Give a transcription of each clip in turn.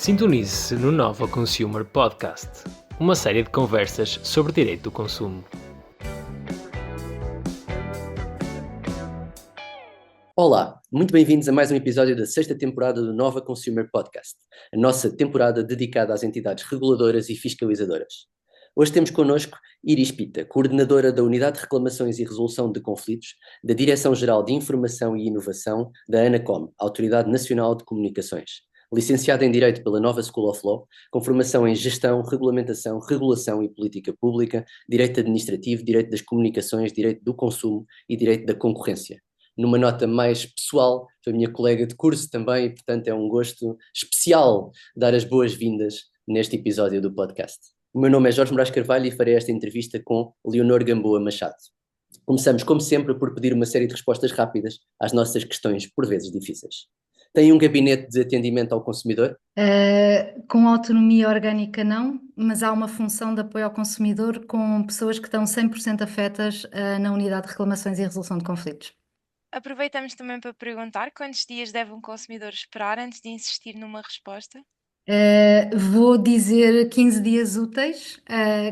Sintonize-se no Nova Consumer Podcast, uma série de conversas sobre direito do consumo. Olá, muito bem-vindos a mais um episódio da sexta temporada do Nova Consumer Podcast, a nossa temporada dedicada às entidades reguladoras e fiscalizadoras. Hoje temos connosco Iris Pita, coordenadora da Unidade de Reclamações e Resolução de Conflitos da Direção-Geral de Informação e Inovação da ANACOM, Autoridade Nacional de Comunicações. Licenciada em Direito pela Nova School of Law, com formação em Gestão, Regulamentação, Regulação e Política Pública, Direito Administrativo, Direito das Comunicações, Direito do Consumo e Direito da Concorrência. Numa nota mais pessoal, foi minha colega de curso também, e portanto é um gosto especial dar as boas-vindas neste episódio do podcast. O meu nome é Jorge Moraes Carvalho e farei esta entrevista com Leonor Gamboa Machado. Começamos, como sempre, por pedir uma série de respostas rápidas às nossas questões, por vezes difíceis. Tem um gabinete de atendimento ao consumidor? Com autonomia orgânica não, mas há uma função de apoio ao consumidor com pessoas que estão 100% afetas na unidade de reclamações e resolução de conflitos. Aproveitamos também para perguntar quantos dias deve um consumidor esperar antes de insistir numa resposta? Vou dizer 15 dias úteis,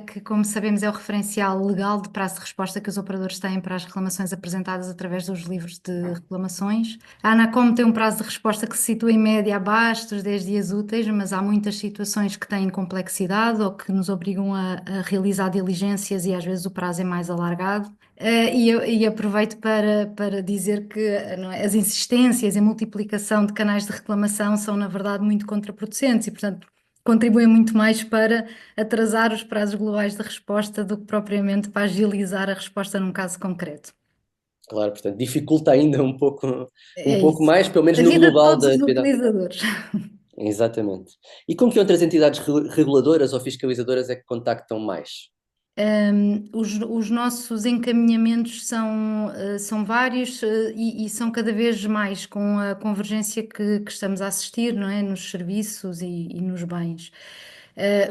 que como sabemos é o referencial legal de prazo de resposta que os operadores têm para as reclamações apresentadas através dos livros de reclamações. A ANACOM tem um prazo de resposta que se situa em média abaixo dos 10 dias úteis, mas há muitas situações que têm complexidade ou que nos obrigam a realizar diligências e às vezes o prazo é mais alargado. E aproveito para dizer que não é, as insistências e a multiplicação de canais de reclamação são, na verdade, muito contraproducentes e, portanto, contribuem muito mais para atrasar os prazos globais de resposta do que propriamente para agilizar a resposta num caso concreto. Claro, portanto, dificulta ainda um pouco Isso. mais, pelo menos A no vida de global todos da os atividade. utilizadores. Exatamente. E com que outras entidades reguladoras ou fiscalizadoras é que contactam mais? Os nossos encaminhamentos são vários e são cada vez mais com a convergência que estamos a assistir, não é? Nos serviços e nos bens.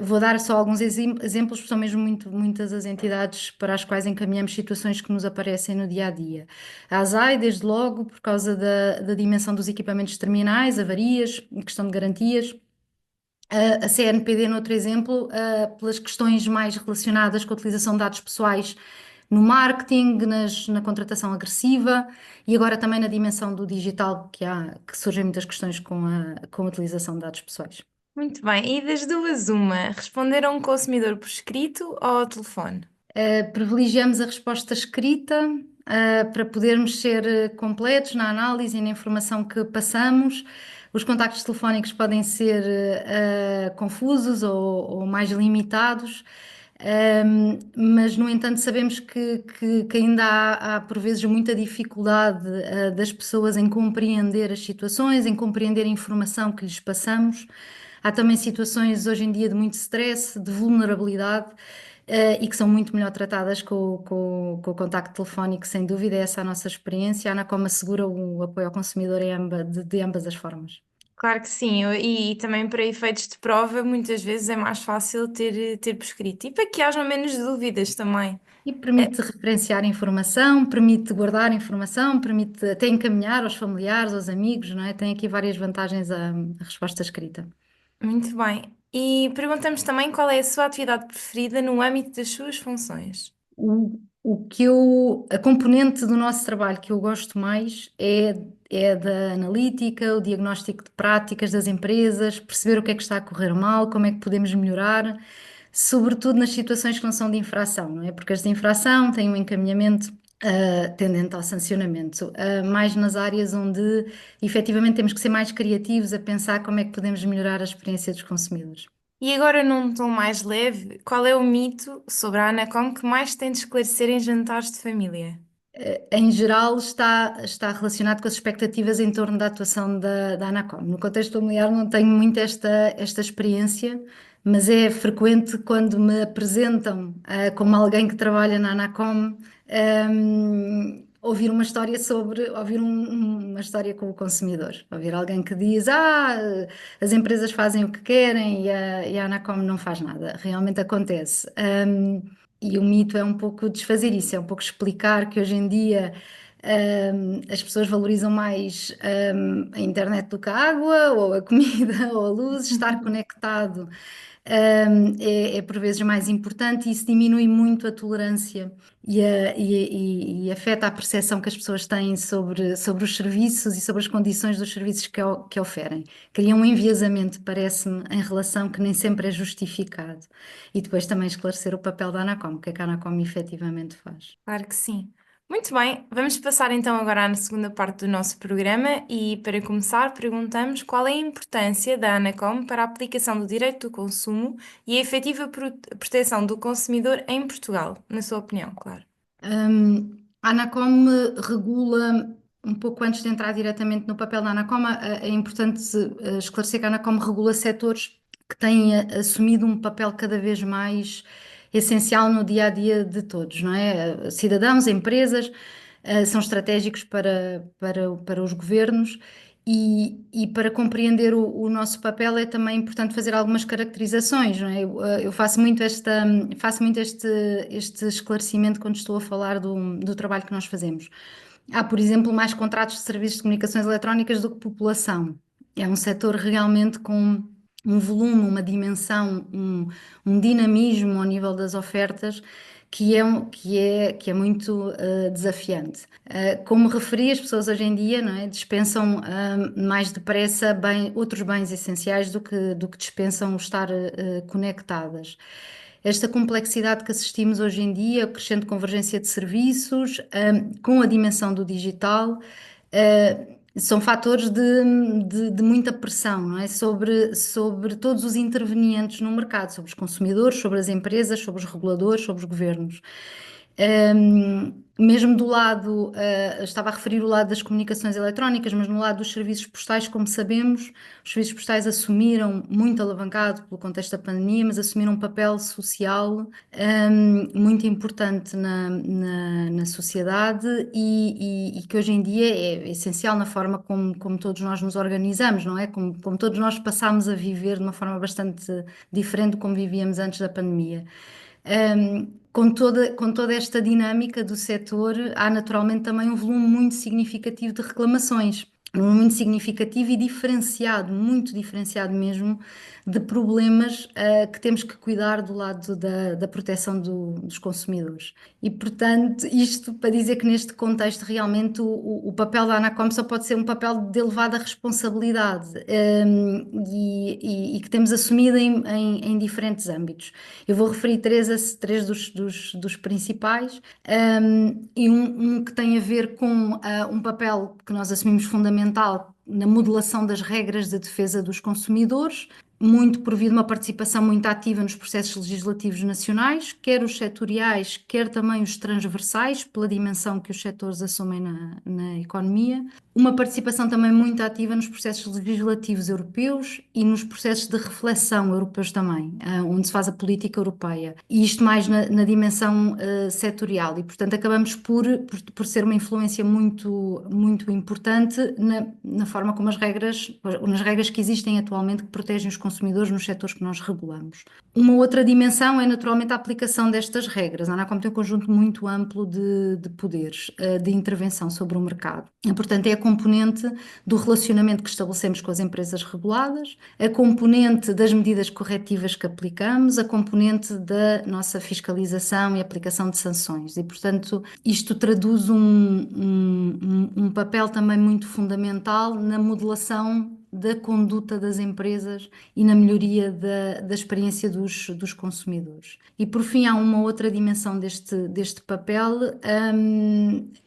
Vou dar só alguns exemplos, porque são mesmo muitas as entidades para as quais encaminhamos situações que nos aparecem no dia a dia. A ASAI, desde logo, por causa da dimensão dos equipamentos terminais, avarias, questão de garantias. A CNPD, noutro exemplo, pelas questões mais relacionadas com a utilização de dados pessoais no marketing, na contratação agressiva e agora também na dimensão do digital, que surgem muitas questões com a utilização de dados pessoais. Muito bem, e das duas, uma, responder a um consumidor por escrito ou ao telefone? Privilegiamos a resposta escrita, para podermos ser completos na análise e na informação que passamos. Os contactos telefónicos podem ser confusos ou mais limitados, mas, no entanto, sabemos que ainda há, por vezes, muita dificuldade das pessoas em compreender as situações, em compreender a informação que lhes passamos. Há também situações hoje em dia de muito stress, de vulnerabilidade, e que são muito melhor tratadas com o contacto telefónico, sem dúvida. É essa a nossa experiência. A ANACOM assegura o apoio ao consumidor de ambas as formas. Claro que sim, e também para efeitos de prova, muitas vezes é mais fácil ter por escrito e para que haja menos dúvidas também. E permite referenciar informação, permite guardar informação, permite até encaminhar aos familiares, aos amigos, não é? Tem aqui várias vantagens a resposta escrita. Muito bem. E perguntamos também qual é a sua atividade preferida no âmbito das suas funções. A componente do nosso trabalho que eu gosto mais é da analítica, o diagnóstico de práticas das empresas, perceber o que é que está a correr mal, como é que podemos melhorar, sobretudo nas situações que não são de infração, não é? Porque as de infração têm um encaminhamento tendente ao sancionamento, mais nas áreas onde efetivamente temos que ser mais criativos a pensar como é que podemos melhorar a experiência dos consumidores. E agora, num tom mais leve, qual é o mito sobre a Anacom que mais tem de esclarecer em jantares de família? Em geral, está relacionado com as expectativas em torno da atuação da ANACOM. No contexto familiar, não tenho muito esta experiência, mas é frequente quando me apresentam como alguém que trabalha na ANACOM, ouvir uma história uma história com o consumidor, ouvir alguém que diz, as empresas fazem o que querem e a ANACOM não faz nada. Realmente acontece. E o mito é um pouco desfazer isso, é um pouco explicar que hoje em dia As pessoas valorizam mais a internet do que a água, ou a comida, ou a luz. Estar conectado é por vezes mais importante, e isso diminui muito a tolerância e afeta a percepção que as pessoas têm sobre os serviços e sobre as condições dos serviços que oferem. Cria um enviesamento, parece-me, em relação que nem sempre é justificado. E depois também esclarecer o papel da Anacom, o que é que a Anacom efetivamente faz. Claro que sim. Muito bem, vamos passar então agora à segunda parte do nosso programa e, para começar, perguntamos qual é a importância da Anacom para a aplicação do direito do consumo e a efetiva proteção do consumidor em Portugal, na sua opinião, claro. A Anacom regula, um pouco antes de entrar diretamente no papel da Anacom, é importante esclarecer que a Anacom regula setores que têm assumido um papel cada vez mais essencial no dia a dia de todos, não é? Cidadãos, empresas, são estratégicos para os governos. E para compreender o nosso papel é também importante fazer algumas caracterizações, não é? Eu faço muito este esclarecimento quando estou a falar do trabalho que nós fazemos. Há, por exemplo, mais contratos de serviços de comunicações eletrónicas do que população. É um setor realmente com um volume, uma dimensão, um dinamismo ao nível das ofertas que é muito desafiante. Como referi, as pessoas hoje em dia, não é, dispensam mais depressa outros bens essenciais do que dispensam o estar conectadas. Esta complexidade que assistimos hoje em dia, a crescente convergência de serviços, com a dimensão do digital, são fatores de muita pressão, não é? Sobre todos os intervenientes no mercado, sobre os consumidores, sobre as empresas, sobre os reguladores, sobre os governos. Mesmo do lado, estava a referir o lado das comunicações eletrónicas, mas no lado dos serviços postais, como sabemos, os serviços postais assumiram, muito alavancado pelo contexto da pandemia, mas assumiram um papel social muito importante na sociedade e que hoje em dia é essencial na forma como todos nós nos organizamos, não é? Como todos nós passámos a viver de uma forma bastante diferente de como vivíamos antes da pandemia. Com toda esta dinâmica do setor, há naturalmente também um volume muito significativo de reclamações, muito significativo e diferenciado, muito diferenciado mesmo, de problemas que temos que cuidar do lado da proteção dos consumidores. E, portanto, isto para dizer que neste contexto realmente o papel da Anacom só pode ser um papel de elevada responsabilidade e que temos assumido em diferentes âmbitos. Eu vou referir três dos principais, e um que tem a ver com um papel que nós assumimos fundamental na modelação das regras de defesa dos consumidores, muito por via de uma participação muito ativa nos processos legislativos nacionais, quer os setoriais, quer também os transversais, pela dimensão que os setores assumem na economia. Uma participação também muito ativa nos processos legislativos europeus e nos processos de reflexão europeus também, onde se faz a política europeia. E isto mais na dimensão setorial. E, portanto, acabamos por ser uma influência muito, muito importante na forma como nas regras que existem atualmente que protegem os consumidores nos setores que nós regulamos. Uma outra dimensão é naturalmente a aplicação destas regras. A Anacom tem um conjunto muito amplo de poderes de intervenção sobre o mercado. E, portanto, é a componente do relacionamento que estabelecemos com as empresas reguladas, a componente das medidas corretivas que aplicamos, a componente da nossa fiscalização e aplicação de sanções. E, portanto, isto traduz um papel também muito fundamental na modelação da conduta das empresas e na melhoria da experiência dos consumidores. E por fim há uma outra dimensão deste papel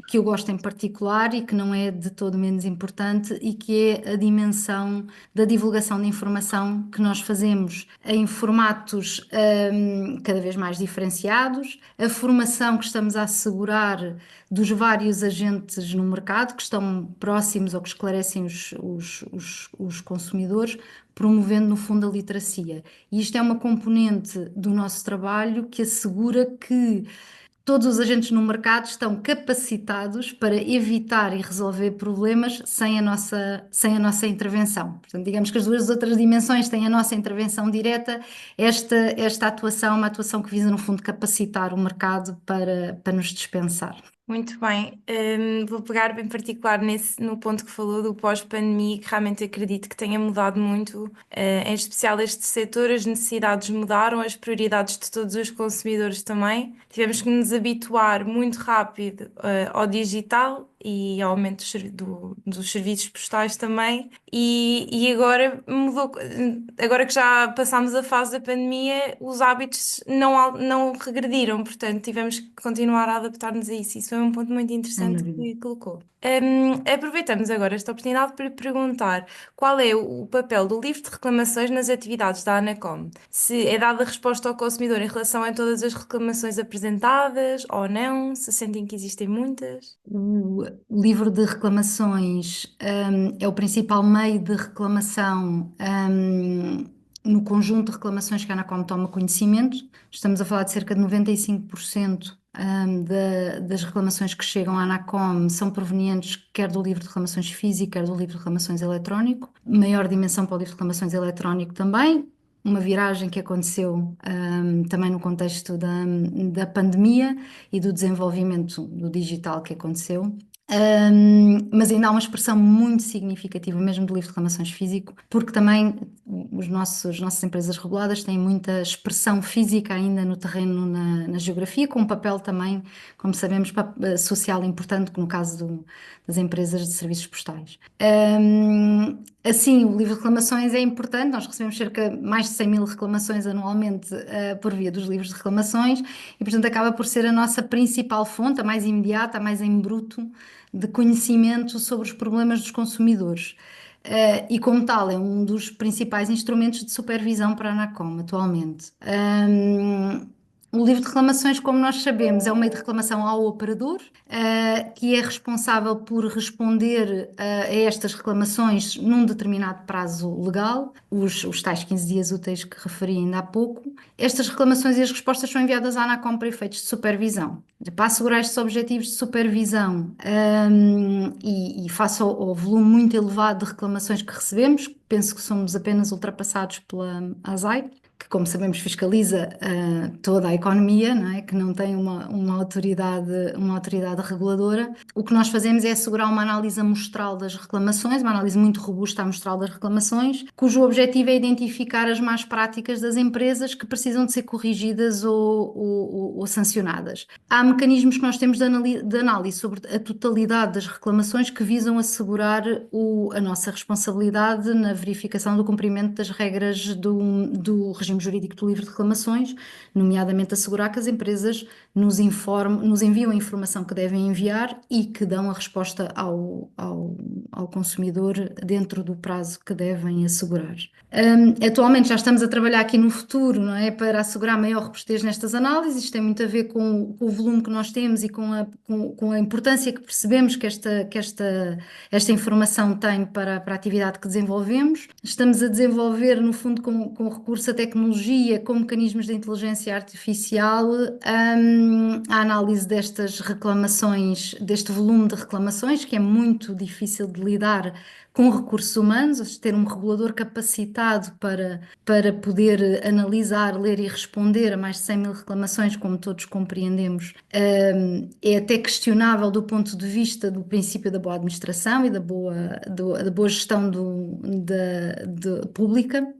que eu gosto em particular e que não é de todo menos importante e que é a dimensão da divulgação de informação que nós fazemos em formatos cada vez mais diferenciados, a formação que estamos a assegurar dos vários agentes no mercado que estão próximos ou que esclarecem os consumidores, promovendo no fundo a literacia. E isto é uma componente do nosso trabalho que assegura que todos os agentes no mercado estão capacitados para evitar e resolver problemas sem a nossa intervenção. Portanto, digamos que as duas outras dimensões têm a nossa intervenção direta, esta atuação é uma atuação que visa, no fundo, capacitar o mercado para nos dispensar. Muito bem. Vou pegar bem particular no ponto que falou do pós-pandemia, que realmente acredito que tenha mudado muito, em especial este setor, as necessidades mudaram, as prioridades de todos os consumidores também. Tivemos que nos habituar muito rápido, ao digital e ao aumento dos serviços postais também. E agora mudou, agora que já passámos a fase da pandemia, os hábitos não regrediram, portanto tivemos que continuar a adaptar-nos a isso. Isso foi um ponto muito Sem interessante dúvida. que colocou. Aproveitamos agora esta oportunidade para lhe perguntar qual é o papel do livro de reclamações nas atividades da ANACOM. Se é dada resposta ao consumidor em relação a todas as reclamações apresentadas ou não, se sentem que existem muitas. O livro de reclamações, é o principal meio de reclamação, no conjunto de reclamações que a Anacom toma conhecimento. Estamos a falar de cerca de 95%, das reclamações que chegam à Anacom são provenientes quer do livro de reclamações físico, quer do livro de reclamações eletrónico. Maior dimensão para o livro de reclamações eletrónico também. Uma viragem que aconteceu, também no contexto da pandemia e do desenvolvimento do digital que aconteceu. Mas ainda há uma expressão muito significativa, mesmo do livro de reclamações físico, porque também as nossas empresas reguladas têm muita expressão física ainda no terreno, na geografia, com um papel também, como sabemos, social importante, no caso das empresas de serviços postais. Assim, o livro de reclamações é importante, nós recebemos cerca de mais de 100 mil reclamações anualmente, por via dos livros de reclamações, e portanto acaba por ser a nossa principal fonte, a mais imediata, a mais em bruto, de conhecimento sobre os problemas dos consumidores. E como tal, é um dos principais instrumentos de supervisão para a Anacom atualmente. O livro de reclamações, como nós sabemos, é um meio de reclamação ao operador, que é responsável por responder, a estas reclamações num determinado prazo legal, os tais 15 dias úteis que referi ainda há pouco. Estas reclamações e as respostas são enviadas à Anacom para efeitos de supervisão. Para assegurar estes objetivos de supervisão, e face ao volume muito elevado de reclamações que recebemos, penso que somos apenas ultrapassados pela ASAI, que, como sabemos, fiscaliza, toda a economia, não é? Que não tem uma autoridade reguladora. O que nós fazemos é assegurar uma análise amostral das reclamações, uma análise muito robusta amostral das reclamações, cujo objetivo é identificar as más práticas das empresas que precisam de ser corrigidas ou sancionadas. Há mecanismos que nós temos de análise sobre a totalidade das reclamações que visam assegurar a nossa responsabilidade na verificação do cumprimento das regras do regime jurídico do livro de reclamações, nomeadamente assegurar que as empresas nos enviam a informação que devem enviar e que dão a resposta ao consumidor dentro do prazo que devem assegurar. Atualmente já estamos a trabalhar aqui no futuro, não é? Para assegurar maior robustez nestas análises. Isto tem muito a ver com o volume que nós temos e com a importância que percebemos que esta informação tem para a atividade que desenvolvemos. Estamos a desenvolver, no fundo, com recurso à tecnologia, com mecanismos de inteligência artificial, a análise destas reclamações, deste volume de reclamações, que é muito difícil de lidar com recursos humanos, ter um regulador capacitado para poder analisar, ler e responder a mais de 100 mil reclamações, como todos compreendemos, é até questionável do ponto de vista do princípio da boa administração e da boa gestão pública.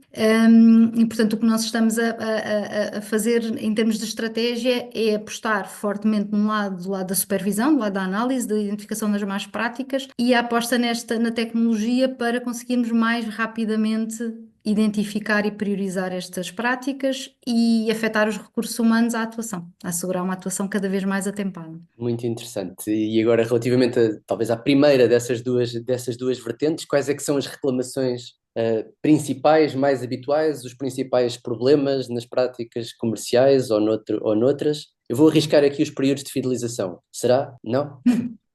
E portanto o que nós estamos a fazer em termos de estratégia é apostar fortemente do lado da supervisão, do lado da análise, da identificação das más práticas e a aposta na tecnologia para conseguirmos mais rapidamente identificar e priorizar estas práticas e afetar os recursos humanos à atuação, a assegurar uma atuação cada vez mais atempada. Muito interessante. E agora, relativamente talvez à primeira dessas duas vertentes, quais é que são as reclamações principais, mais habituais, os principais problemas nas práticas comerciais ou noutras? Eu vou arriscar aqui os períodos de fidelização. Será? Não?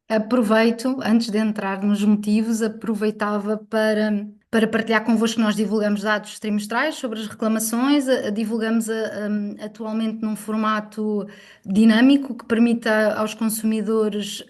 Aproveito, antes de entrar nos motivos, aproveitava para para partilhar convosco. Nós divulgamos dados trimestrais sobre as reclamações, divulgamos atualmente num formato dinâmico que permita aos consumidores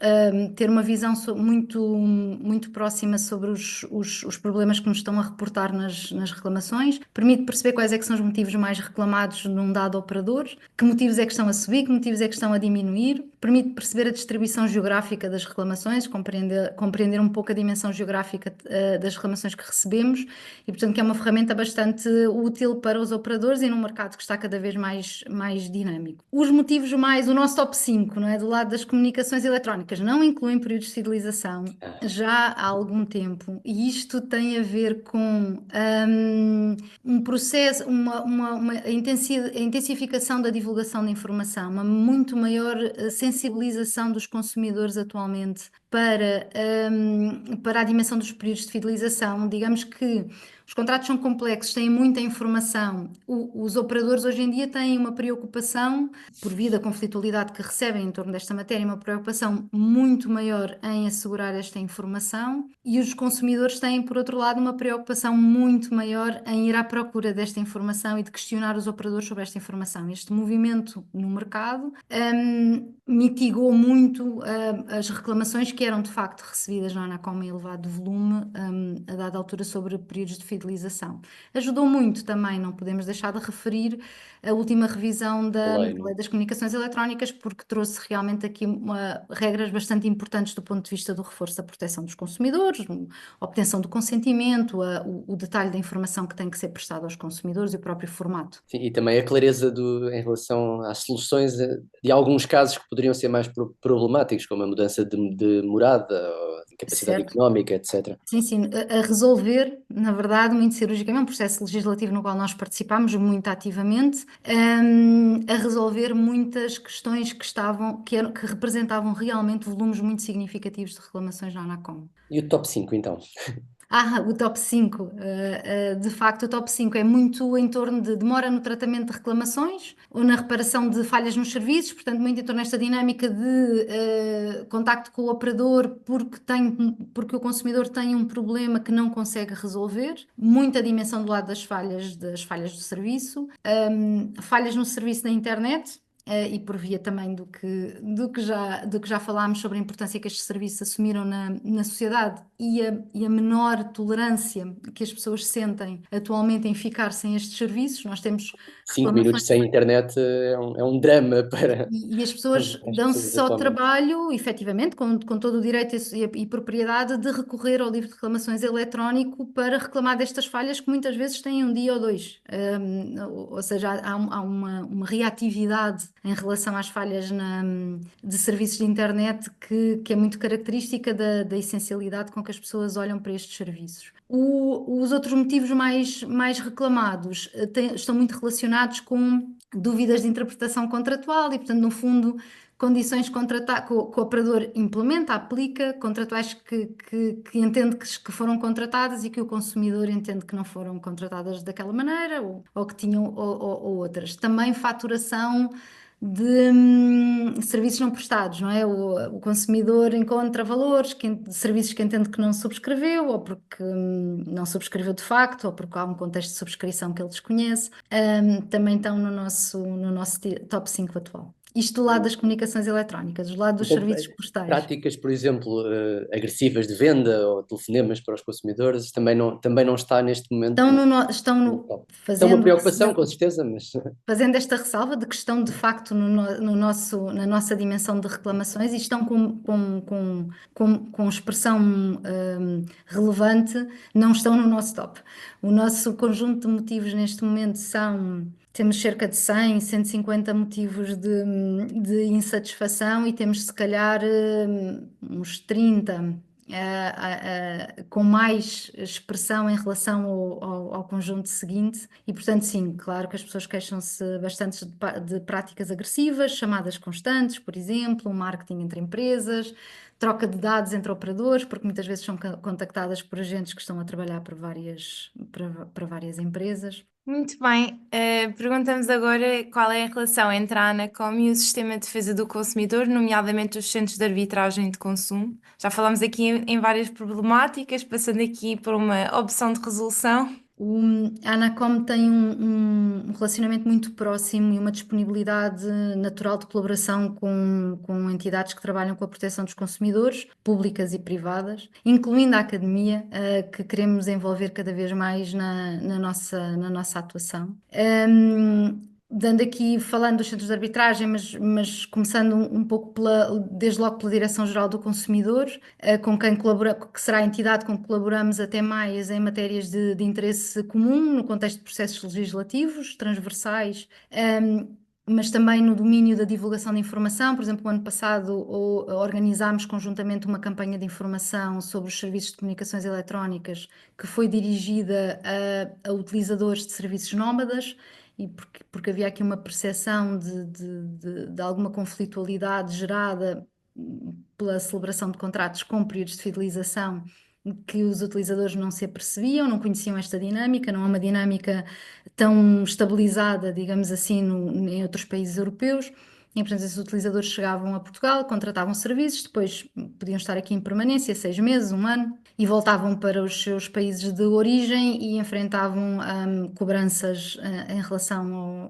ter uma visão muito próxima sobre os problemas que nos estão a reportar nas reclamações, permite perceber quais é que são os motivos mais reclamados num dado operador, que motivos é que estão a subir, que motivos é que estão a diminuir, permite perceber a distribuição geográfica das reclamações, compreender um pouco a dimensão geográfica das reclamações que recebemos e, portanto, que é uma ferramenta bastante útil para os operadores e num mercado que está cada vez mais dinâmico. Os motivos o nosso top 5, não é? Do lado das comunicações eletrónicas, não incluem períodos de fidelização já há algum tempo, e isto tem a ver com um processo, a intensificação da divulgação da informação, uma muito maior sensibilização dos consumidores atualmente para a dimensão dos períodos de fidelização. Digamos que os contratos são complexos, têm muita informação. Os operadores hoje em dia têm uma preocupação, por via da conflitualidade que recebem em torno desta matéria, uma preocupação muito maior em assegurar esta informação, e os consumidores têm, por outro lado, uma preocupação muito maior em ir à procura desta informação e de questionar os operadores sobre esta informação. Este movimento no mercado mitigou muito as reclamações que eram de facto recebidas na ANACOM em elevado volume a dada altura sobre períodos de fidelização. Ajudou muito também, não podemos deixar de referir a última revisão da Lei das Comunicações Eletrónicas, porque trouxe realmente aqui regras bastante importantes do ponto de vista do reforço da proteção dos consumidores, a obtenção do consentimento, o detalhe da informação que tem que ser prestada aos consumidores e o próprio formato. Sim, e também a clareza em relação às soluções de alguns casos que poderiam ser mais problemáticos, como a mudança de morada, ou de capacidade económica, etc. Sim, a resolver, na verdade, muito cirurgicamente, um processo legislativo no qual nós participámos muito ativamente, a resolver muitas questões que representavam realmente volumes muito significativos de reclamações na ANACOM. E o top 5, então? O top 5. De facto, o top 5 é muito em torno de demora no tratamento de reclamações ou na reparação de falhas nos serviços, portanto, muito em torno desta dinâmica de contacto com o operador porque o consumidor tem um problema que não consegue resolver, muita dimensão do lado das falhas do serviço, falhas no serviço da internet. E por via também do que já falámos sobre a importância que estes serviços assumiram na sociedade e a menor tolerância que as pessoas sentem atualmente em ficar sem estes serviços. Nós temos 5 minutos sem internet é um drama para... E as pessoas dão-se ao trabalho, efetivamente, com todo o direito e propriedade, de recorrer ao livro de reclamações eletrónico para reclamar destas falhas que muitas vezes têm um dia ou dois. Ou seja, há uma reatividade em relação às falhas de serviços de internet que é muito característica da essencialidade com que as pessoas olham para estes serviços. Os outros motivos mais reclamados estão muito relacionados com dúvidas de interpretação contratual e, portanto, no fundo, condições que o operador implementa, aplica, contratuais que entende que foram contratadas e que o consumidor entende que não foram contratadas daquela maneira ou que tinham ou outras. Também faturação de serviços não prestados, não é? O consumidor encontra valores de serviços que entende que não subscreveu, ou porque não subscreveu de facto, ou porque há um contexto de subscrição que ele desconhece. Também estão no nosso top 5 atual. Isto do lado das comunicações eletrónicas, do lado dos serviços postais. Práticas, por exemplo, agressivas de venda ou telefonemas para os consumidores, também não está neste momento... Estão uma preocupação, com certeza, mas... Fazendo esta ressalva de que estão, de facto, na nossa dimensão de reclamações e estão com expressão relevante, não estão no nosso top. O nosso conjunto de motivos neste momento temos cerca de 100, 150 motivos de insatisfação e temos, se calhar, uns 30 com mais expressão em relação ao conjunto seguinte. E, portanto, sim, claro que as pessoas queixam-se bastante de práticas agressivas, chamadas constantes, por exemplo, marketing entre empresas, troca de dados entre operadores, porque muitas vezes são contactadas por agentes que estão a trabalhar para várias empresas. Muito bem. Perguntamos agora qual é a relação entre a ANACOM e o Sistema de Defesa do Consumidor, nomeadamente os Centros de Arbitragem de Consumo. Já falámos aqui em várias problemáticas, passando aqui por uma opção de resolução. A Anacom tem um relacionamento muito próximo e uma disponibilidade natural de colaboração com entidades que trabalham com a proteção dos consumidores, públicas e privadas, incluindo a academia, que queremos envolver cada vez mais na nossa atuação. Dando aqui, falando dos centros de arbitragem, mas começando um pouco desde logo pela Direção-Geral do Consumidor, com quem colabora, que será a entidade com que colaboramos até mais em matérias de interesse comum, no contexto de processos legislativos, transversais, mas também no domínio da divulgação de informação. Por exemplo, no ano passado organizámos conjuntamente uma campanha de informação sobre os serviços de comunicações eletrónicas que foi dirigida a utilizadores de serviços nómadas, e porque havia aqui uma percepção de alguma conflitualidade gerada pela celebração de contratos com períodos de fidelização que os utilizadores não se apercebiam, não conheciam esta dinâmica, não é uma dinâmica tão estabilizada, digamos assim, em outros países europeus. E, portanto, esses utilizadores chegavam a Portugal, contratavam serviços, depois podiam estar aqui em permanência, 6 meses, 1 ano, e voltavam para os seus países de origem e enfrentavam cobranças em relação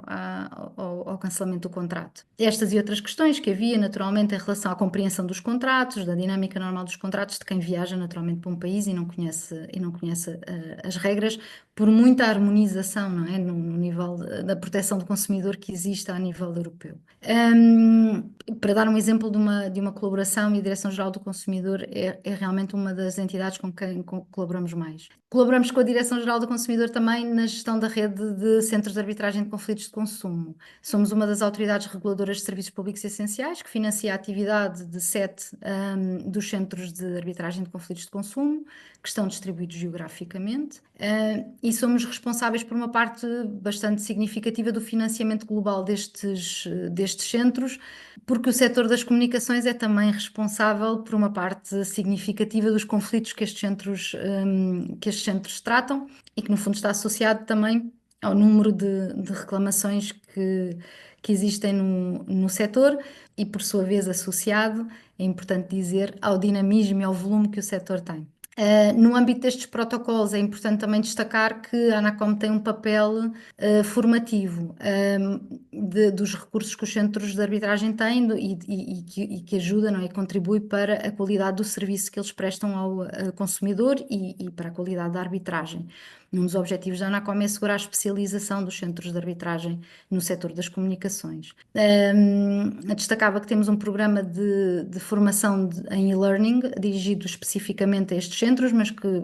ao cancelamento do contrato. Estas e outras questões que havia, naturalmente, em relação à compreensão dos contratos, da dinâmica normal dos contratos, de quem viaja naturalmente para um país e não conhece as regras, por muita harmonização, não é, no nível da proteção do consumidor que existe a nível europeu. Para dar um exemplo de uma colaboração, e a Direção-Geral do Consumidor é realmente uma das entidades com quem colaboramos mais. Colaboramos com a Direção-Geral do Consumidor também na gestão da rede de centros de arbitragem de conflitos de consumo. Somos uma das autoridades reguladoras de serviços públicos essenciais que financia a atividade de 7 dos centros de arbitragem de conflitos de consumo, que estão distribuídos geograficamente, e somos responsáveis por uma parte bastante significativa do financiamento global destes centros, porque o setor das comunicações é também responsável por uma parte significativa dos conflitos que estes centros tratam e que, no fundo, está associado também ao número de reclamações que existem no setor e, por sua vez, associado, é importante dizer, ao dinamismo e ao volume que o setor tem. No âmbito destes protocolos, é importante também destacar que a Anacom tem um papel formativo dos recursos que os centros de arbitragem têm e que ajuda, não é, e contribui para a qualidade do serviço que eles prestam ao consumidor e para a qualidade da arbitragem. Um dos objetivos da Anacom é assegurar a especialização dos centros de arbitragem no setor das comunicações. Destacava que temos um programa de formação em e-learning dirigido especificamente a estes centros, mas que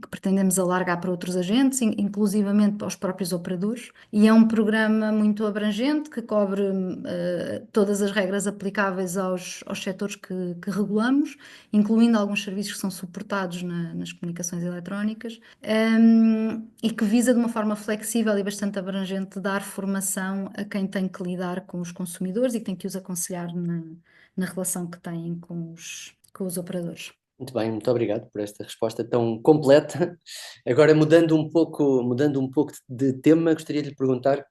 pretendemos alargar para outros agentes, inclusivamente para os próprios operadores, e é um programa muito abrangente que cobre todas as regras aplicáveis aos setores que regulamos, incluindo alguns serviços que são suportados nas comunicações eletrónicas, e que visa de uma forma flexível e bastante abrangente dar formação a quem tem que lidar com os consumidores e que tem que os aconselhar na relação que têm com os operadores. Muito bem, muito obrigado por esta resposta tão completa. Agora, mudando um pouco de tema, gostaria de lhe perguntar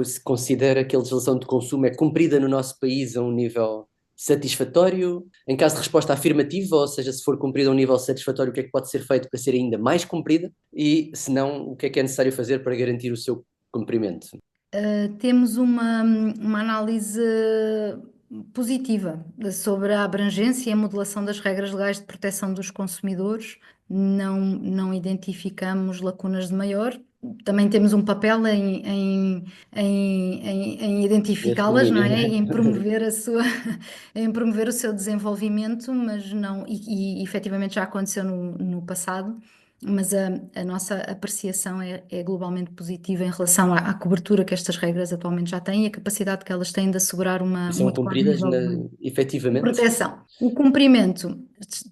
se considera que a legislação de consumo é cumprida no nosso país a um nível satisfatório. Em caso de resposta afirmativa, ou seja, se for cumprida a um nível satisfatório, o que é que pode ser feito para ser ainda mais cumprida? E, se não, o que é necessário fazer para garantir o seu cumprimento? Temos uma análise positiva sobre a abrangência e a modelação das regras legais de proteção dos consumidores. Não identificamos lacunas de maior. Também temos um papel em identificá-las, não é? E em promover em promover o seu desenvolvimento, mas não, e efetivamente já aconteceu no passado. Mas a nossa apreciação é globalmente positiva em relação à cobertura que estas regras atualmente já têm e a capacidade que elas têm de assegurar um São adequado cumpridas nível de efetivamente? proteção. O cumprimento,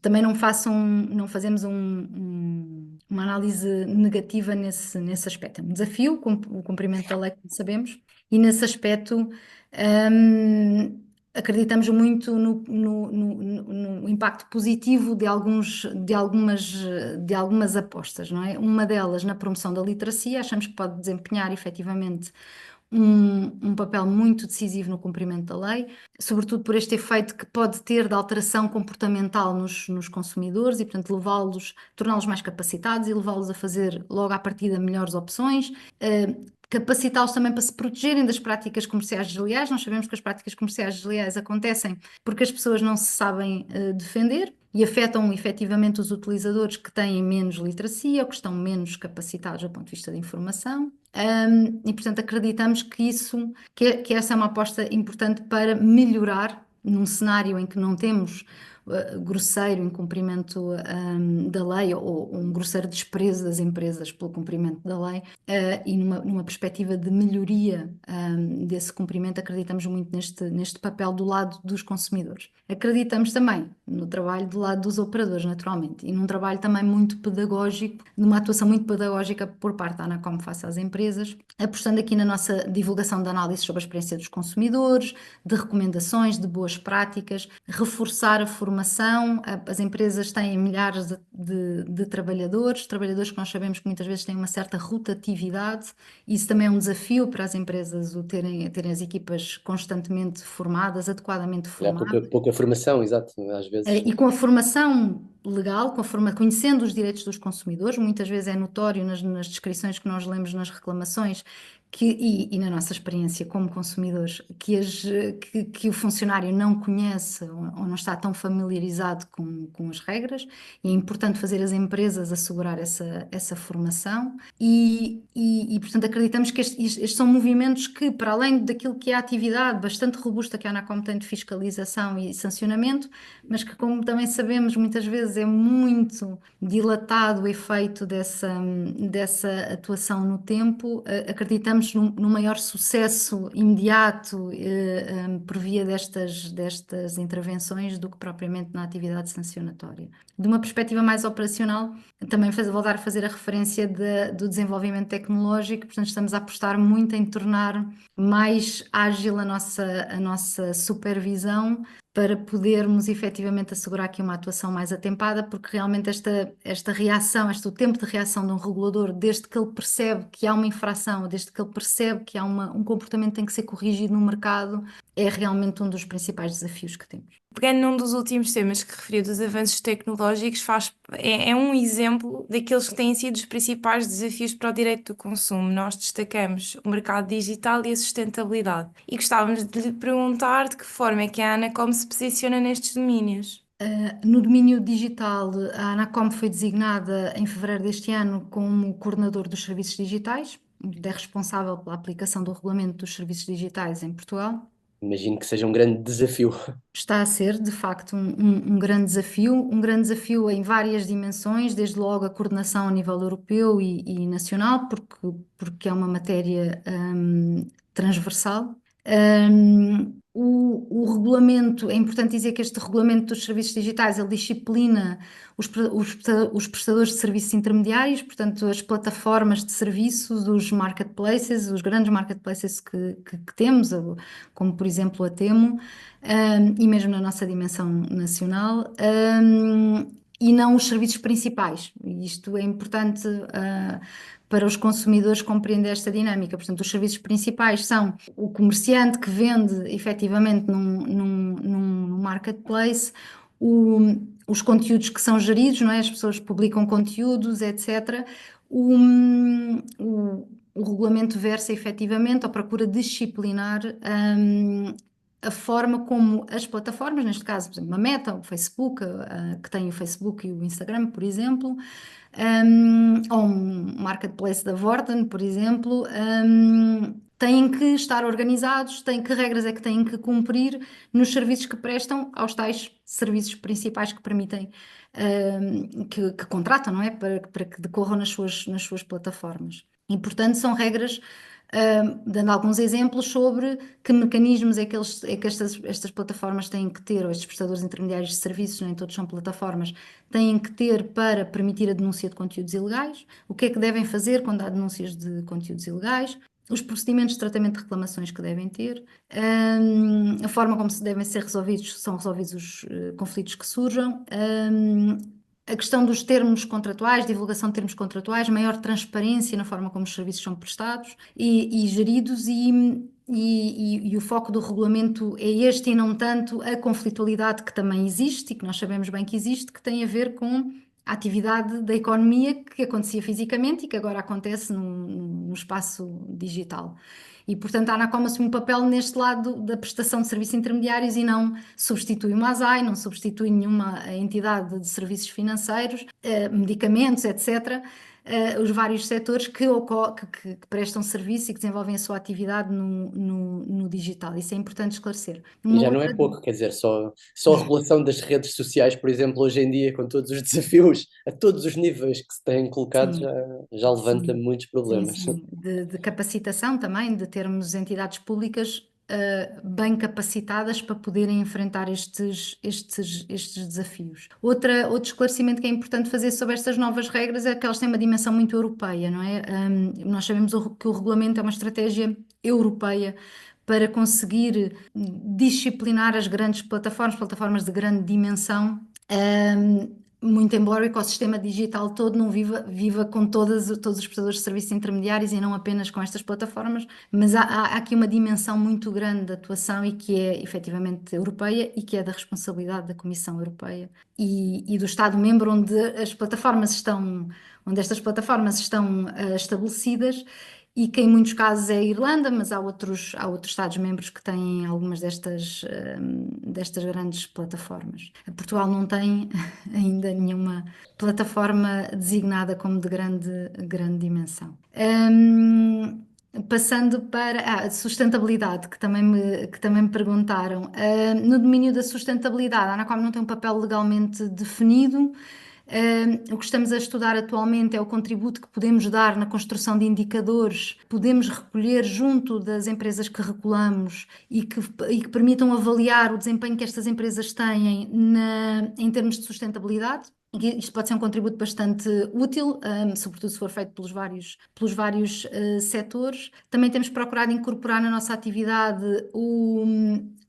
também não fazemos uma análise negativa nesse aspecto. É um desafio, o cumprimento da lei, como sabemos, e nesse aspecto acreditamos muito no impacto positivo de algumas apostas, não é? Uma delas na promoção da literacia, achamos que pode desempenhar efetivamente um papel muito decisivo no cumprimento da lei, sobretudo por este efeito que pode ter de alteração comportamental nos consumidores e, portanto, torná-los mais capacitados e levá-los a fazer logo à partida melhores opções. Capacitá-los também para se protegerem das práticas comerciais desleais. Nós sabemos que as práticas comerciais desleais acontecem porque as pessoas não se sabem defender e afetam efetivamente os utilizadores que têm menos literacia ou que estão menos capacitados do ponto de vista da informação. E, portanto, acreditamos que essa é uma aposta importante para melhorar num cenário em que não temos grosseiro incumprimento da lei ou um grosseiro desprezo das empresas pelo cumprimento da lei e numa perspectiva de melhoria desse cumprimento, acreditamos muito neste papel do lado dos consumidores. Acreditamos também no trabalho do lado dos operadores, naturalmente, e num trabalho também muito pedagógico, numa atuação muito pedagógica por parte da Anacom face às empresas, apostando aqui na nossa divulgação de análises sobre a experiência dos consumidores, de recomendações, de boas práticas, reforçar a formação. As empresas têm milhares de trabalhadores que nós sabemos que muitas vezes têm uma certa rotatividade. Isso também é um desafio para as empresas, terem as equipas constantemente formadas, adequadamente Há formadas. pouca formação, exato, às vezes. E com a formação legal, conhecendo os direitos dos consumidores, muitas vezes é notório nas descrições que nós lemos nas reclamações e na nossa experiência como consumidores, que o funcionário não conhece ou não está tão familiarizado com as regras, e é importante fazer as empresas assegurar essa formação portanto, acreditamos que estes são movimentos que, para além daquilo que é a atividade bastante robusta que a Anacom tem de fiscalização e sancionamento, mas que, como também sabemos, muitas vezes é muito dilatado o efeito dessa atuação no tempo, acreditamos no maior sucesso imediato por via destas intervenções do que propriamente na atividade sancionatória. De uma perspectiva mais operacional, também voltar a fazer a referência do desenvolvimento tecnológico, portanto estamos a apostar muito em tornar mais ágil a nossa supervisão para podermos efetivamente assegurar aqui uma atuação mais atempada, porque realmente esta reação, o tempo de reação de um regulador, desde que ele percebe que há uma infração, desde que ele percebe que há um comportamento que tem que ser corrigido no mercado, é realmente um dos principais desafios que temos. Pegando num dos últimos temas que referiu dos avanços tecnológicos, é um exemplo daqueles que têm sido os principais desafios para o direito do consumo. Nós destacamos o mercado digital e a sustentabilidade. E gostávamos de lhe perguntar de que forma é que a Anacom se posiciona nestes domínios. No domínio digital, a Anacom foi designada em fevereiro deste ano como coordenador dos serviços digitais, é responsável pela aplicação do regulamento dos serviços digitais em Portugal. Imagino que seja um grande desafio. Está a ser, de facto, um grande desafio em várias dimensões, desde logo a coordenação a nível europeu e nacional, porque é uma matéria transversal. O regulamento, é importante dizer que este regulamento dos serviços digitais, ele disciplina os prestadores de serviços intermediários, portanto as plataformas de serviços, os marketplaces, os grandes marketplaces que temos, como por exemplo a Temu, e mesmo na nossa dimensão nacional, e não os serviços principais. E isto é importante para os consumidores compreender esta dinâmica. Portanto, os serviços principais são o comerciante que vende efetivamente num marketplace, os conteúdos que são geridos, não é? As pessoas publicam conteúdos, etc. O regulamento versa efetivamente ou procura disciplinar a forma como as plataformas, neste caso, por exemplo, a Meta, o Facebook, que tem o Facebook e o Instagram, por exemplo, ou um marketplace da Vorten, por exemplo, têm que estar organizados, que regras é que têm que cumprir nos serviços que prestam aos tais serviços principais que permitem, que contratam, não é? Para que decorram nas suas plataformas. E, portanto, são regras, dando alguns exemplos sobre que mecanismos é que estas plataformas têm que ter, ou estes prestadores intermediários de serviços, nem todos são plataformas, têm que ter para permitir a denúncia de conteúdos ilegais, o que é que devem fazer quando há denúncias de conteúdos ilegais, os procedimentos de tratamento de reclamações que devem ter, a forma como devem ser resolvidos, são resolvidos os conflitos que surjam, a questão dos termos contratuais, divulgação de termos contratuais, maior transparência na forma como os serviços são prestados e geridos e o foco do regulamento é este e não tanto a conflitualidade que também existe e que nós sabemos bem que existe, que tem a ver com a atividade da economia que acontecia fisicamente e que agora acontece no espaço digital. E, portanto, a Anacom assume um papel neste lado da prestação de serviços intermediários e não substitui uma ASAI, não substitui nenhuma entidade de serviços financeiros, medicamentos, etc., os vários setores que prestam serviço e que desenvolvem a sua atividade no digital. Isso é importante esclarecer. E já não é pouco, quer dizer, só a regulação das redes sociais, por exemplo, hoje em dia, com todos os desafios a todos os níveis que se têm colocado, Sim. já levanta Sim. muitos problemas. Sim. De capacitação também, de termos entidades públicas bem capacitadas para poderem enfrentar estes desafios. Outro esclarecimento que é importante fazer sobre estas novas regras é que elas têm uma dimensão muito europeia, não é? Nós sabemos que o regulamento é uma estratégia europeia para conseguir disciplinar as grandes plataformas de grande dimensão. Muito embora o ecossistema digital todo não viva com todos os prestadores de serviços intermediários e não apenas com estas plataformas, mas há aqui uma dimensão muito grande de atuação e que é efetivamente europeia e que é da responsabilidade da Comissão Europeia e do Estado-membro onde estas plataformas estão estabelecidas e que em muitos casos é a Irlanda, mas há outros Estados-membros que têm algumas destas grandes plataformas. Portugal não tem ainda nenhuma plataforma designada como de grande dimensão. Passando para a sustentabilidade, que também me perguntaram. No domínio da sustentabilidade, a Anacom não tem um papel legalmente definido. O que estamos a estudar atualmente é o contributo que podemos dar na construção de indicadores, podemos recolher junto das empresas que regulamos e que permitam avaliar o desempenho que estas empresas têm em termos de sustentabilidade. Isto pode ser um contributo bastante útil, sobretudo se for feito pelos vários setores. Também temos procurado incorporar na nossa atividade o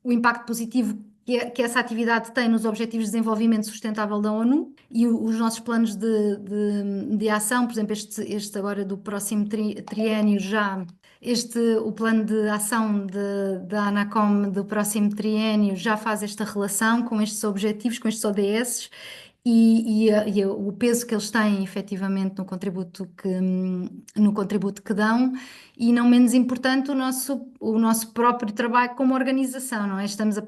impacto positivo que essa atividade tem nos Objetivos de Desenvolvimento Sustentável da ONU e os nossos planos de ação, por exemplo, este agora do próximo triênio o plano de ação da Anacom do próximo triênio já faz esta relação com estes objetivos, com estes ODS e o peso que eles têm efetivamente no contributo que dão e não menos importante o nosso próprio trabalho como organização, não é? Estamos a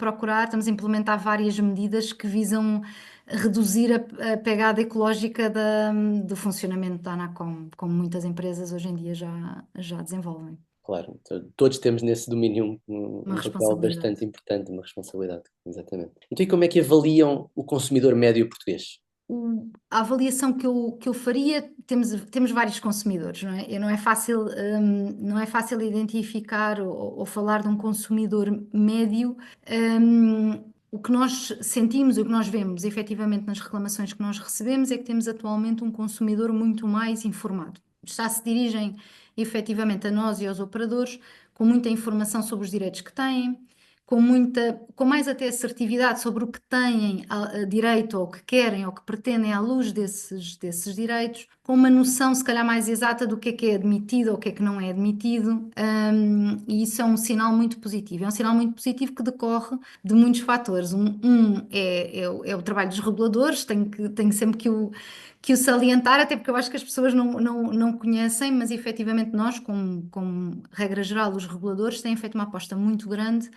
implementar várias medidas que visam reduzir a pegada ecológica do funcionamento da Anacom, como muitas empresas hoje em dia já desenvolvem. Claro, todos temos nesse domínio um papel responsabilidade. bastante importante, uma responsabilidade, exatamente. Então, e como é que avaliam o consumidor médio português? A avaliação que eu faria, temos vários consumidores, não é? E não é fácil identificar ou falar de um consumidor médio. O que nós sentimos, o que nós vemos efetivamente nas reclamações que nós recebemos é que temos atualmente um consumidor muito mais informado. Já se dirigem efetivamente a nós e aos operadores com muita informação sobre os direitos que têm, com mais até assertividade sobre o que têm direito ou que querem ou que pretendem à luz desses direitos, com uma noção se calhar mais exata do que é admitido ou o que é que não é admitido, e isso é um sinal muito positivo. É um sinal muito positivo que decorre de muitos fatores. É o trabalho dos reguladores, tenho sempre que o salientar, até porque eu acho que as pessoas não conhecem, mas efetivamente nós, como regra geral, os reguladores têm feito uma aposta muito grande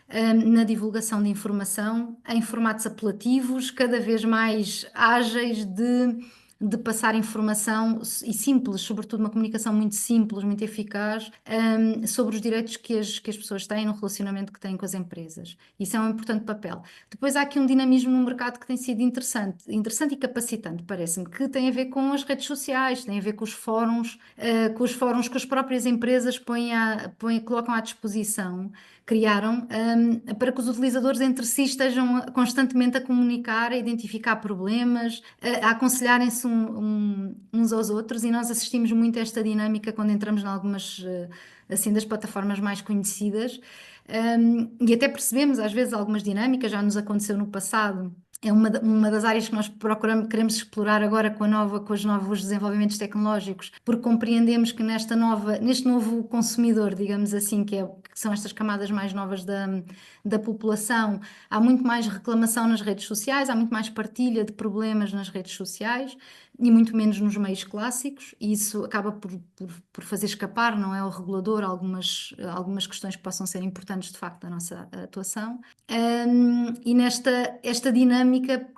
na divulgação de informação em formatos apelativos, cada vez mais ágeis de passar informação e simples, sobretudo uma comunicação muito simples, muito eficaz, sobre os direitos que as pessoas têm no relacionamento que têm com as empresas. Isso é um importante papel. Depois há aqui um dinamismo no mercado que tem sido interessante e capacitante, parece-me, que tem a ver com as redes sociais, tem a ver com os fóruns que as próprias empresas colocam à disposição, criaram, para que os utilizadores entre si estejam constantemente a comunicar, a identificar problemas, a aconselharem-se acesso uns aos outros, e nós assistimos muito a esta dinâmica quando entramos em algumas assim das plataformas mais conhecidas. E até percebemos às vezes algumas dinâmicas, já nos aconteceu no passado. É uma das áreas que nós queremos explorar agora com os novos desenvolvimentos tecnológicos, porque compreendemos que neste novo consumidor, digamos assim, que são estas camadas mais novas da população, há muito mais reclamação nas redes sociais, há muito mais partilha de problemas nas redes sociais e muito menos nos meios clássicos, e isso acaba por fazer escapar, não é, ao regulador algumas questões que possam ser importantes de facto da nossa atuação. E esta dinâmica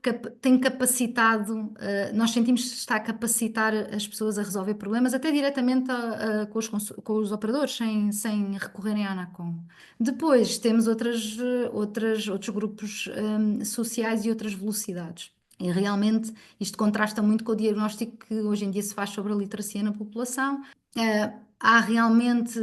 tem capacitado, nós sentimos que está a capacitar as pessoas a resolver problemas, até diretamente com os operadores, sem recorrerem à ANACOM. Depois temos outros grupos sociais e outras velocidades. E realmente isto contrasta muito com o diagnóstico que hoje em dia se faz sobre a literacia na população. Há realmente,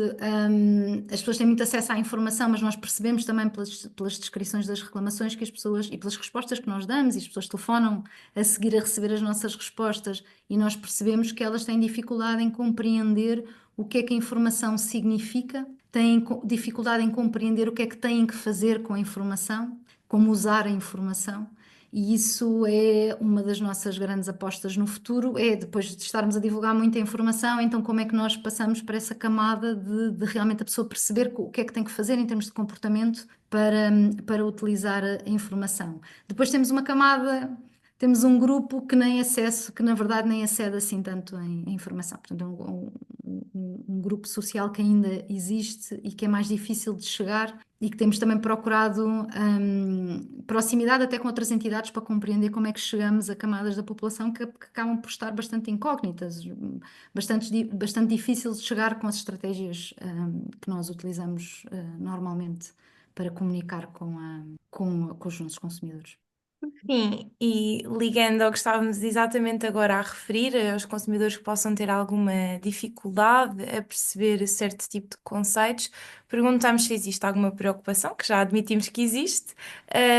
as pessoas têm muito acesso à informação, mas nós percebemos também pelas descrições das reclamações que as pessoas, e pelas respostas que nós damos, e as pessoas telefonam a seguir a receber as nossas respostas, e nós percebemos que elas têm dificuldade em compreender o que é que a informação significa, têm dificuldade em compreender o que é que têm que fazer com a informação, como usar a informação. E isso é uma das nossas grandes apostas no futuro, é depois de estarmos a divulgar muita informação, então como é que nós passamos para essa camada de realmente a pessoa perceber o que é que tem que fazer em termos de comportamento para utilizar a informação. Depois temos uma camada, temos um grupo que na verdade nem acede assim tanto em informação. Portanto, é um grupo social que ainda existe e que é mais difícil de chegar, e que temos também procurado proximidade até com outras entidades para compreender como é que chegamos a camadas da população que acabam por estar bastante incógnitas, bastante difíceis de chegar com as estratégias que nós utilizamos normalmente para comunicar com os nossos consumidores. Sim, e ligando ao que estávamos exatamente agora a referir, aos consumidores que possam ter alguma dificuldade a perceber certo tipo de conceitos, perguntamos se existe alguma preocupação, que já admitimos que existe,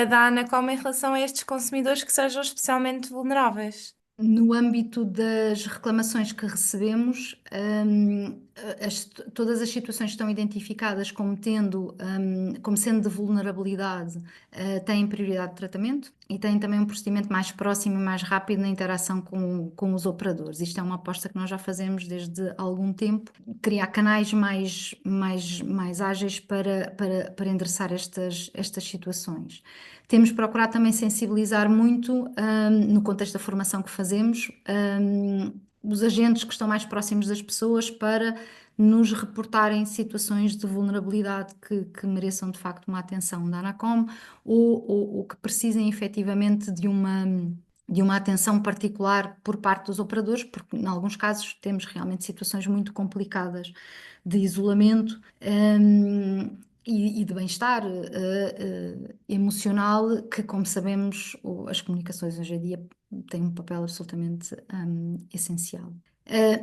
da ANACOM em relação a estes consumidores que sejam especialmente vulneráveis. No âmbito das reclamações que recebemos, todas as situações que estão identificadas como sendo de vulnerabilidade, têm prioridade de tratamento e têm também um procedimento mais próximo e mais rápido na interação com os operadores. Isto é uma aposta que nós já fazemos desde algum tempo, criar canais mais ágeis para endereçar estas situações. Temos procurado também sensibilizar muito, no contexto da formação que fazemos, os agentes que estão mais próximos das pessoas para nos reportarem situações de vulnerabilidade que mereçam de facto uma atenção da ANACOM ou que precisem efetivamente de uma atenção particular por parte dos operadores, porque em alguns casos temos realmente situações muito complicadas de isolamento e de bem-estar emocional, que, como sabemos, as comunicações hoje em dia têm um papel absolutamente essencial.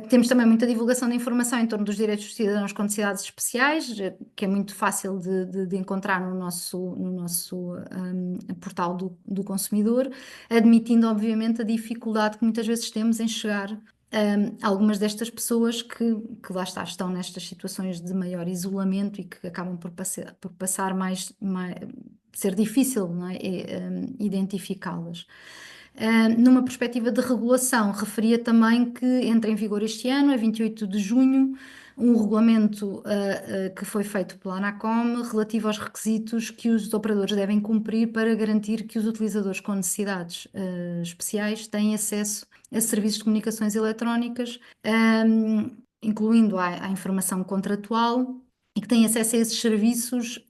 Temos também muita divulgação de informação em torno dos direitos dos cidadãos com necessidades especiais, que é muito fácil de encontrar no nosso portal do consumidor, admitindo, obviamente, a dificuldade que muitas vezes temos em chegar algumas destas pessoas que lá estão nestas situações de maior isolamento e que acabam por passar ser difícil, não é? Identificá-las. Numa perspectiva de regulação, referia também que entra em vigor este ano, a 28 de junho, um regulamento que foi feito pela ANACOM relativo aos requisitos que os operadores devem cumprir para garantir que os utilizadores com necessidades especiais têm acesso a serviços de comunicações eletrónicas, incluindo a informação contratual, e que têm acesso a esses serviços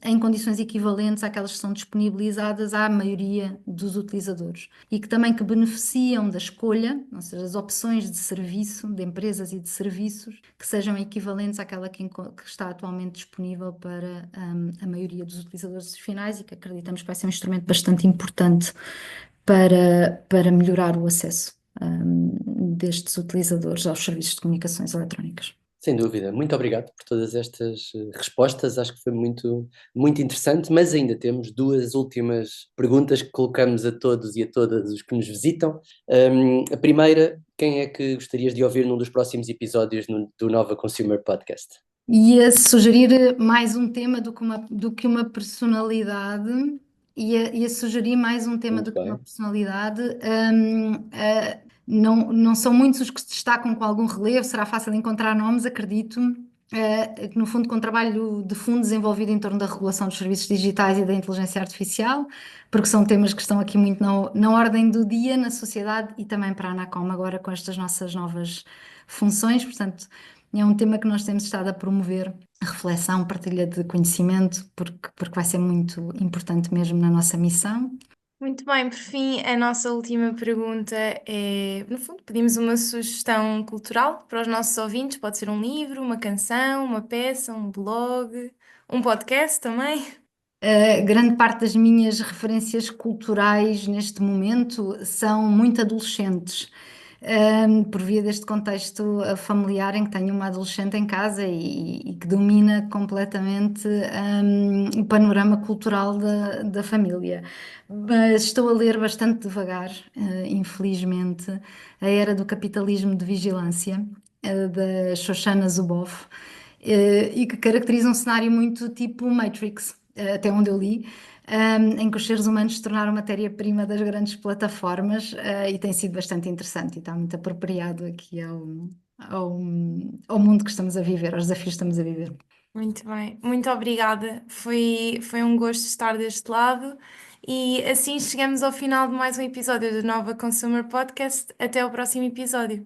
em condições equivalentes àquelas que são disponibilizadas à maioria dos utilizadores, e que também beneficiam da escolha, ou seja, das opções de serviço, de empresas e de serviços, que sejam equivalentes àquela que está atualmente disponível para a maioria dos utilizadores finais, e que acreditamos que vai ser um instrumento bastante importante para melhorar o acesso destes utilizadores aos serviços de comunicações eletrónicas. Sem dúvida. Muito obrigado por todas estas respostas. Acho que foi muito, muito interessante, mas ainda temos duas últimas perguntas que colocamos a todos e a todas os que nos visitam. A primeira, quem é que gostarias de ouvir num dos próximos episódios do Nova Consumer Podcast? Ia sugerir mais um tema do que uma personalidade. Ia sugerir mais um tema Muito do que uma bem. personalidade. Não são muitos os que se destacam com algum relevo, será fácil encontrar nomes, acredito. Que no fundo, com um trabalho de fundo desenvolvido em torno da regulação dos serviços digitais e da inteligência artificial, porque são temas que estão aqui muito na ordem do dia, na sociedade e também para a Anacom agora com estas nossas novas funções. Portanto, é um tema que nós temos estado a promover, a reflexão, partilha de conhecimento, porque vai ser muito importante mesmo na nossa missão. Muito bem, por fim, a nossa última pergunta é, no fundo, pedimos uma sugestão cultural para os nossos ouvintes. Pode ser um livro, uma canção, uma peça, um blog, um podcast também. Grande parte das minhas referências culturais neste momento são muito adolescentes, por via deste contexto familiar em que tenho uma adolescente em casa e que domina completamente, o panorama cultural da família. Mas estou a ler bastante devagar, infelizmente, A Era do Capitalismo de Vigilância, da Shoshana Zuboff, e que caracteriza um cenário muito tipo Matrix, até onde eu li, em que os seres humanos se tornaram matéria-prima das grandes plataformas, e tem sido bastante interessante e está muito apropriado aqui ao, ao mundo que estamos a viver, aos desafios que estamos a viver. Muito bem, muito obrigada. Foi um gosto estar deste lado. E assim chegamos ao final de mais um episódio do Nova Consumer Podcast. Até ao próximo episódio.